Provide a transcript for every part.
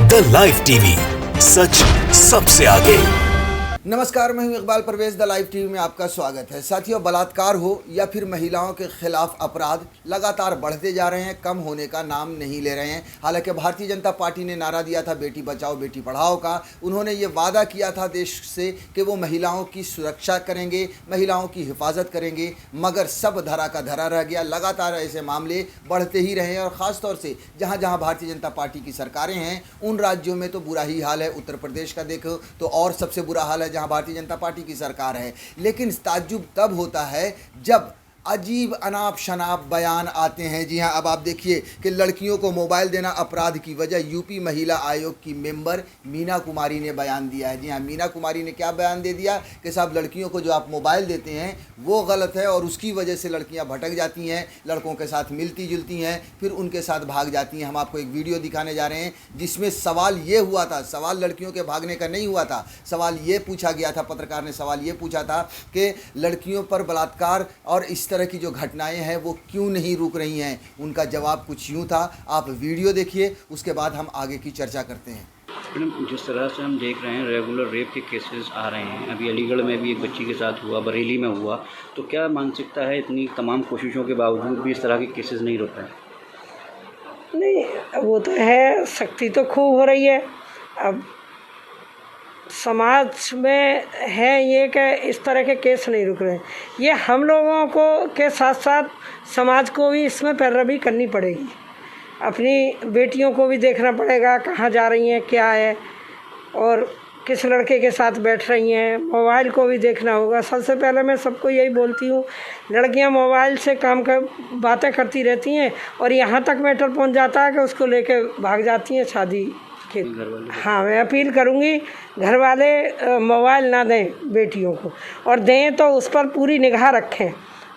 The live TV, सच सबसे आगे। नमस्कार, मैं हूं Iqbal Parvez. The live TV में आपका स्वागत है। साथियों, बलात्कार हो या फिर महिलाओं के खिलाफ अपराध लगातार बढ़ते जा रहे हैं, कम होने का नाम नहीं ले रहे हैं। हालांकि भारतीय जनता पार्टी ने नारा दिया था बेटी बचाओ बेटी पढ़ाओ का। उन्होंने ये वादा किया था देश से कि वो महिलाओं की सुरक्षा करेंगे, महिलाओं की हिफाजत करेंगे, मगर सब धरा का धरा रह गया। लगातार ऐसे मामले बढ़ते ही रहे हैं और ख़ासतौर से जहाँ जहाँ भारतीय जनता पार्टी की सरकारें हैं उन राज्यों में तो बुरा ही हाल है। उत्तर प्रदेश का देखो तो और सबसे बुरा हाल है जहाँ भारतीय जनता पार्टी की सरकार है। लेकिन ताज्जुब तब होता है जब अजीब अनाप शनाप बयान आते हैं। जी हाँ, अब आप देखिए कि लड़कियों को मोबाइल देना अपराध की वजह यूपी महिला आयोग की मेंबर मीना कुमारी ने बयान दिया है। जी हाँ, मीना कुमारी ने क्या बयान दे दिया कि साहब लड़कियों को जो आप मोबाइल देते हैं वो गलत है और उसकी वजह से लड़कियां भटक जाती हैं, लड़कों के साथ मिलती जुलती हैं, फिर उनके साथ भाग जाती हैं। हम आपको एक वीडियो दिखाने जा रहे हैं जिसमें सवाल ये हुआ था, सवाल लड़कियों के भागने का नहीं हुआ था, सवाल ये पूछा गया था, पत्रकार ने सवाल ये पूछा था कि लड़कियों पर बलात्कार और इस तरह की जो घटनाएं हैं वो क्यों नहीं रुक रही हैं। उनका जवाब कुछ यूं था, आप वीडियो देखिए, उसके बाद हम आगे की चर्चा करते हैं। मैडम, जिस तरह से हम देख रहे हैं रेगुलर रेप के केसेस आ रहे हैं, अभी अलीगढ़ में भी एक बच्ची के साथ हुआ, बरेली में हुआ, तो क्या मानसिकता है इतनी तमाम कोशिशों के बावजूद भी इस तरह के केसेस नहीं रुक रहे? नहीं, वो तो है, सख्ती तो खूब हो रही है। अब समाज में है ये कि इस तरह के केस नहीं रुक रहे। ये हम लोगों को के साथ साथ समाज को भी इसमें पैरवी करनी पड़ेगी। अपनी बेटियों को भी देखना पड़ेगा कहाँ जा रही हैं, क्या है और किस लड़के के साथ बैठ रही हैं। मोबाइल को भी देखना होगा। सबसे पहले मैं सबको यही बोलती हूँ, लड़कियाँ मोबाइल से काम कर बातें करती रहती हैं और यहाँ तक मैटर पहुँच जाता है कि उसको लेके भाग जाती हैं शादी के। हाँ, मैं अपील करूँगी घर वाले मोबाइल ना दें बेटियों को, और दें तो उस पर पूरी निगाह रखें।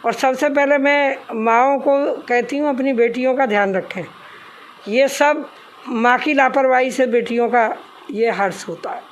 और सबसे पहले मैं माँओं को कहती हूँ अपनी बेटियों का ध्यान रखें। ये सब माँ की लापरवाही से बेटियों का ये हर्ष होता है।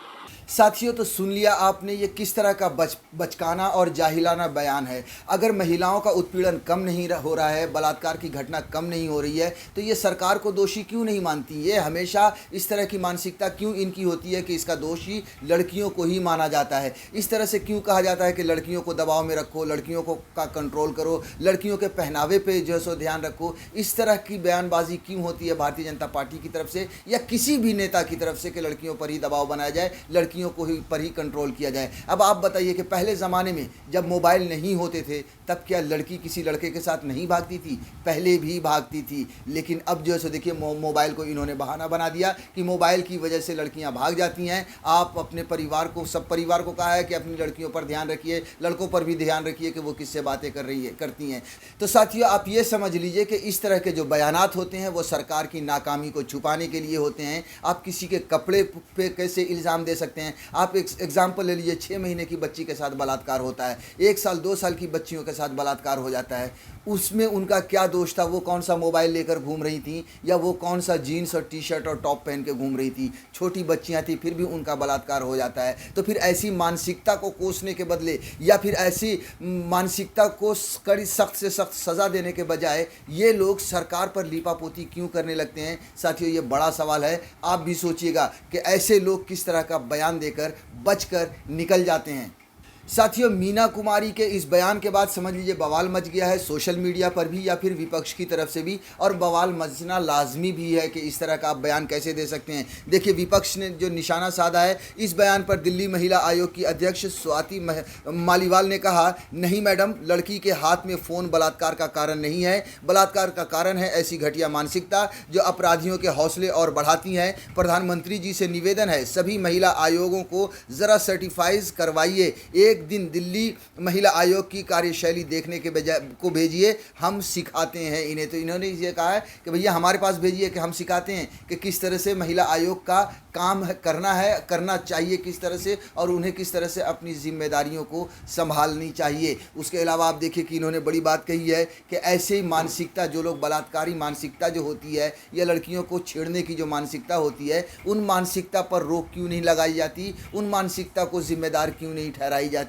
साथियों, तो सुन लिया आपने, ये किस तरह का बचकाना और जाहिलाना बयान है। अगर महिलाओं का उत्पीड़न कम नहीं हो रहा है, बलात्कार की घटना कम नहीं हो रही है, तो ये सरकार को दोषी क्यों नहीं मानती? ये हमेशा इस तरह की मानसिकता क्यों इनकी होती है कि इसका दोषी लड़कियों को ही माना जाता है? इस तरह से क्यों कहा जाता है कि लड़कियों को दबाव में रखो, लड़कियों को का कंट्रोल करो, लड़कियों के पहनावे पे जो है सो ध्यान रखो? इस तरह की बयानबाजी क्यों होती है भारतीय जनता पार्टी की तरफ से या किसी भी नेता की तरफ से कि लड़कियों पर ही दबाव बनाया जाए, लड़कियों को ही पर ही कंट्रोल किया जाए? अब आप बताइए कि पहले ज़माने में जब मोबाइल नहीं होते थे तब क्या लड़की किसी लड़के के साथ नहीं भागती थी? पहले भी भागती थी, लेकिन अब जो है सो देखिए मोबाइल को इन्होंने बहाना बना दिया कि मोबाइल की वजह से लड़कियां भाग जाती हैं। आप अपने परिवार को, सब परिवार को कहा है कि अपनी लड़कियों पर ध्यान रखिए, लड़कों पर भी ध्यान रखिए कि वो किससे बातें करती हैं। तो साथियों, आप ये समझ लीजिए कि इस तरह के जो बयानात होते हैं वो सरकार की नाकामी को छुपाने के लिए होते हैं। आप किसी के कपड़े पे कैसे इल्ज़ाम दे सकते हैं? आप एक एग्जाम्पल ले लीजिए, 6 महीने की बच्ची के साथ बलात्कार होता है, 1 साल 2 साल की बच्चियों के साथ बलात्कार हो जाता है। उसमें उनका क्या दोष था? वो कौन सा मोबाइल लेकर घूम रही थी या वो कौन सा जीन्स और टी शर्ट और टॉप पहन के घूम रही थी? छोटी बच्चियां थी, फिर भी उनका बलात्कार हो जाता है। तो फिर ऐसी मानसिकता को कोसने के बदले या फिर ऐसी मानसिकता को कड़ी सख्त से सख्त सज़ा देने के बजाय ये लोग सरकार पर लीपापोती क्यों करने लगते हैं? साथियों, ये बड़ा सवाल है। आप भी सोचिएगा कि ऐसे लोग किस तरह का बयान देकर बचकर निकल जाते हैं। साथियों, मीना कुमारी के इस बयान के बाद समझ लीजिए बवाल मच गया है सोशल मीडिया पर भी या फिर विपक्ष की तरफ से भी, और बवाल मचना लाजमी भी है कि इस तरह का आप बयान कैसे दे सकते हैं। देखिए, विपक्ष ने जो निशाना साधा है इस बयान पर, दिल्ली महिला आयोग की अध्यक्ष स्वाति मालीवाल ने कहा, नहीं मैडम, लड़की के हाथ में फ़ोन बलात्कार का कारण नहीं है। बलात्कार का कारण है ऐसी घटिया मानसिकता जो अपराधियों के हौसले और बढ़ाती हैं। प्रधानमंत्री जी से निवेदन है, सभी महिला आयोगों को ज़रा सर्टिफाइज करवाइए, एक दिन दिल्ली महिला आयोग की कार्यशैली देखने के बजाय को भेजिए, हम सिखाते हैं इन्हें। तो इन्होंने ये कहा है कि भैया हमारे पास भेजिए कि हम सिखाते हैं कि किस तरह से महिला आयोग का काम करना है, करना चाहिए किस तरह से, और उन्हें किस तरह से अपनी जिम्मेदारियों को संभालनी चाहिए। उसके अलावा आप देखिए कि इन्होंने बड़ी बात कही है कि ऐसे ही मानसिकता, जो लोग बलात्कारी मानसिकता जो होती है या लड़कियों को छेड़ने की जो मानसिकता होती है, उन मानसिकता पर रोक क्यों नहीं लगाई जाती? उन मानसिकता को जिम्मेदार क्यों नहीं ठहराई जाती?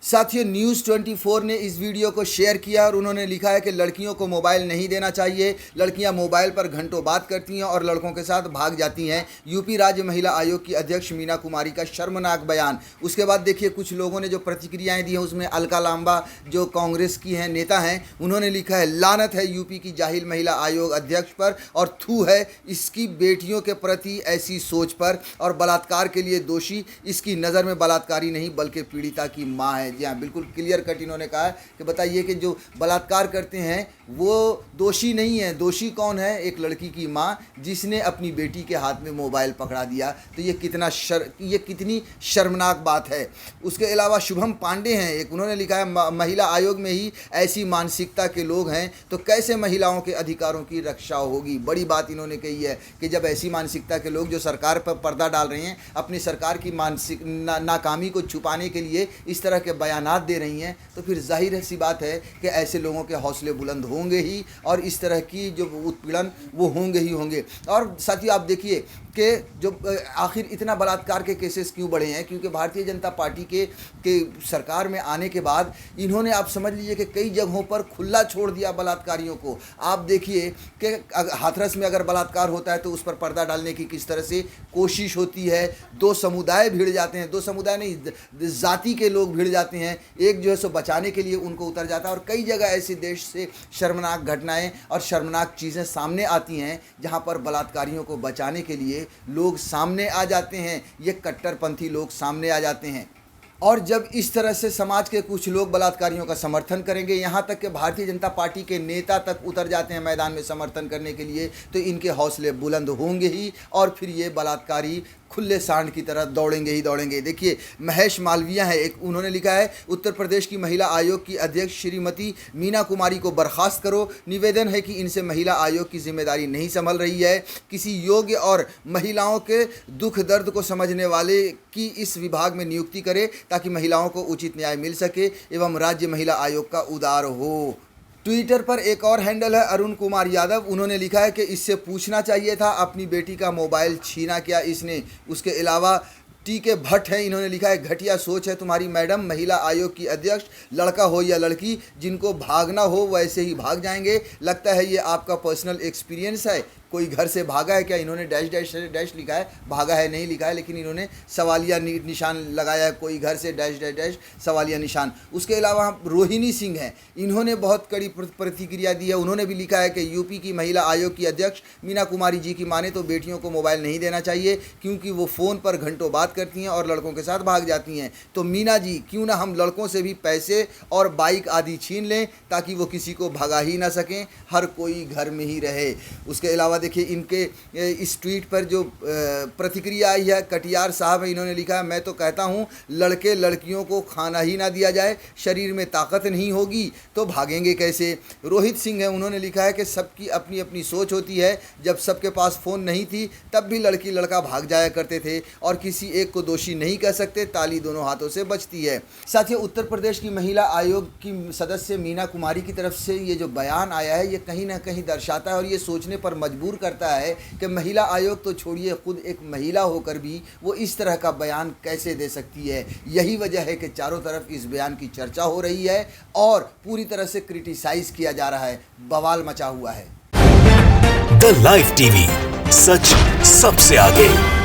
साथियों, न्यूज़ 24 ने इस वीडियो को शेयर किया और उन्होंने लिखा है कि लड़कियों को मोबाइल नहीं देना चाहिए। लड़कियां मोबाइल पर घंटों बात करती हैं और लड़कों के साथ भाग जाती हैं। यूपी राज्य महिला आयोग की अध्यक्ष मीना कुमारी का शर्मनाक बयान। उसके बाद देखिए कुछ लोगों ने जो प्रतिक्रियाएं दी हैं, उसमें अलका लांबा जो कांग्रेस की हैं नेता हैं, उन्होंने लिखा है लानत है यूपी की जाहिल महिला आयोग अध्यक्ष पर और थू है इसकी बेटियों के प्रति ऐसी सोच पर, और बलात्कार के लिए दोषी इसकी नज़र में बलात्कारी नहीं बल्कि पीड़िता की माँ है। जी हाँ, बिल्कुल क्लियर कट इन्होंने कहा है कि बताइए कि जो बलात्कार करते हैं वो दोषी नहीं है। दोषी कौन है? एक लड़की की माँ जिसने अपनी बेटी के हाथ में मोबाइल पकड़ा दिया। तो ये कितनी शर्मनाक बात है। उसके अलावा शुभम पांडे हैं एक, उन्होंने लिखा है महिला आयोग में ही ऐसी मानसिकता के लोग हैं तो कैसे महिलाओं के अधिकारों की रक्षा होगी। बड़ी बात इन्होंने कही है कि जब ऐसी मानसिकता के लोग जो सरकार पर पर्दा डाल रहे हैं, अपनी सरकार की मानसिक नाकामी को छुपाने के लिए इस तरह के बयानात दे रही हैं, तो फिर जाहिर सी बात है कि ऐसे लोगों के हौसले बुलंद होंगे ही और इस तरह की जो उत्पीड़न वो होंगे ही होंगे। और साथियों आप देखिए कि जो आखिर इतना बलात्कार के केसेस क्यों बढ़े हैं, क्योंकि भारतीय जनता पार्टी के सरकार में आने के बाद इन्होंने आप समझ लीजिए कि कई जगहों पर खुला छोड़ दिया बलात्कारियों को। आप देखिए कि हाथरस में अगर बलात्कार होता है तो उस पर पर्दा डालने की किस तरह से कोशिश होती है। दो समुदाय भिड़ जाते हैं, दो समुदाय नहीं जाति के लोग भिड़ जाते हैं, एक जो है सो बचाने के लिए उनको उतर जाता है। और कई जगह ऐसे देश से शर्मनाक घटनाएं और शर्मनाक चीज़ें सामने आती हैं जहां पर बलात्कारियों को बचाने के लिए लोग सामने आ जाते हैं, ये कट्टरपंथी लोग सामने आ जाते हैं। और जब इस तरह से समाज के कुछ लोग बलात्कारियों का समर्थन करेंगे, यहाँ तक कि भारतीय जनता पार्टी के नेता तक उतर जाते हैं मैदान में समर्थन करने के लिए, तो इनके हौसले बुलंद होंगे ही और फिर ये बलात्कारी खुले सांड की तरह दौड़ेंगे ही दौड़ेंगे। देखिए महेश मालविया है एक, उन्होंने लिखा है उत्तर प्रदेश की महिला आयोग की अध्यक्ष श्रीमती मीना कुमारी को बर्खास्त करो। निवेदन है कि इनसे महिला आयोग की जिम्मेदारी नहीं संभल रही है। किसी योग्य और महिलाओं के दुख दर्द को समझने वाले की इस विभाग में नियुक्ति करे ताकि महिलाओं को उचित न्याय मिल सके एवं राज्य महिला आयोग का उदार हो। ट्विटर पर एक और हैंडल है अरुण कुमार यादव, उन्होंने लिखा है कि इससे पूछना चाहिए था अपनी बेटी का मोबाइल छीना क्या इसने। उसके अलावा टीके भट्ट हैं, इन्होंने लिखा है घटिया सोच है तुम्हारी मैडम, महिला आयोग की अध्यक्ष, लड़का हो या लड़की जिनको भागना हो वैसे ही भाग जाएंगे। लगता है ये आपका पर्सनल एक्सपीरियंस है। कोई घर से भागा है क्या? इन्होंने डैश डैश डैश लिखा है, भागा है नहीं लिखा है, लेकिन इन्होंने सवालिया निशान लगाया है, कोई घर से डैश डैश डैश सवालिया निशान। उसके अलावा रोहिणी सिंह हैं, इन्होंने बहुत कड़ी प्रतिक्रिया दी है। उन्होंने भी लिखा है कि यूपी की महिला आयोग की अध्यक्ष मीना कुमारी जी की माने तो बेटियों को मोबाइल नहीं देना चाहिए क्योंकि वो फ़ोन पर घंटों बात करती हैं और लड़कों के साथ भाग जाती हैं। तो मीना जी क्यों ना हम लड़कों से भी पैसे और बाइक आदि छीन लें ताकि वो किसी को भगा ही ना सकें, हर कोई घर में ही रहे। उसके अलावा देखिए इनके इस ट्वीट पर जो प्रतिक्रिया आई है, कटियार साहब है, इन्होंने लिखा है मैं तो कहता हूँ लड़के लड़कियों को खाना ही ना दिया जाए, शरीर में ताकत नहीं होगी तो भागेंगे कैसे। रोहित सिंह है, उन्होंने लिखा है कि सबकी अपनी अपनी सोच होती है, जब सबके पास फ़ोन नहीं थी तब भी लड़की लड़का भाग जाया करते थे और किसी एक को दोषी नहीं कह सकते, ताली दोनों हाथों से बजती है। साथियों उत्तर प्रदेश की महिला आयोग की सदस्य मीना कुमारी की तरफ से ये जो बयान आया है ये कहीं ना कहीं दर्शाता है और ये सोचने पर मजबूर करता है कि महिला आयोग तो छोड़िए, खुद एक महिला होकर भी वो इस तरह का बयान कैसे दे सकती है। यही वजह है कि चारों तरफ इस बयान की चर्चा हो रही है और पूरी तरह से क्रिटिसाइज किया जा रहा है, बवाल मचा हुआ है। द लाइव टीवी, सच सबसे आगे।